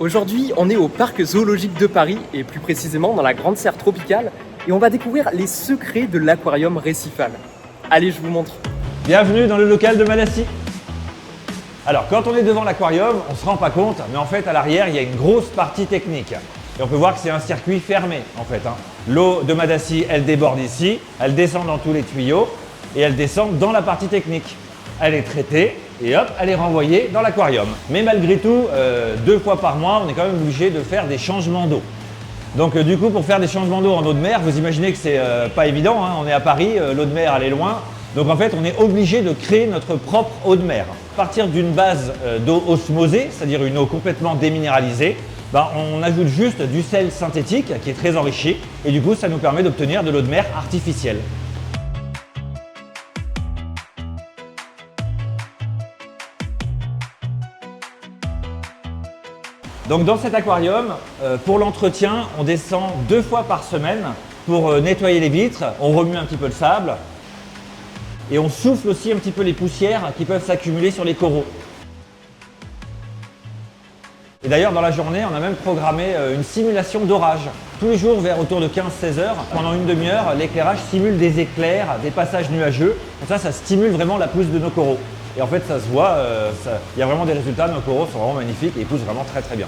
Aujourd'hui, on est au parc zoologique de Paris et plus précisément dans la Grande Serre tropicale et on va découvrir les secrets de l'aquarium récifal. Allez, je vous montre. Bienvenue dans le local de Madassi. Alors quand on est devant l'aquarium, on ne se rend pas compte, mais en fait à l'arrière il y a une grosse partie technique. Et on peut voir que c'est un circuit fermé en fait. L'eau de Madassi, elle déborde ici, elle descend dans tous les tuyaux et elle descend dans la partie technique. Elle est traitée et hop, elle est renvoyée dans l'aquarium. Mais malgré tout, 2 fois par mois, on est quand même obligé de faire des changements d'eau. Donc du coup, pour faire des changements d'eau en eau de mer, vous imaginez que c'est pas évident, on est à Paris, l'eau de mer elle est loin. Donc en fait, on est obligé de créer notre propre eau de mer. À partir d'une base d'eau osmosée, c'est-à-dire une eau complètement déminéralisée, on ajoute juste du sel synthétique qui est très enrichi et du coup, ça nous permet d'obtenir de l'eau de mer artificielle. Donc dans cet aquarium, pour l'entretien, on descend 2 fois par semaine pour nettoyer les vitres, on remue un petit peu le sable et on souffle aussi un petit peu les poussières qui peuvent s'accumuler sur les coraux. Et d'ailleurs dans la journée, on a même programmé une simulation d'orage. Tous les jours vers autour de 15-16 heures, pendant une demi-heure, l'éclairage simule des éclairs, des passages nuageux. Donc ça stimule vraiment la pousse de nos coraux. Et en fait ça se voit, il y a vraiment des résultats, nos coraux sont vraiment magnifiques et ils poussent vraiment très très bien.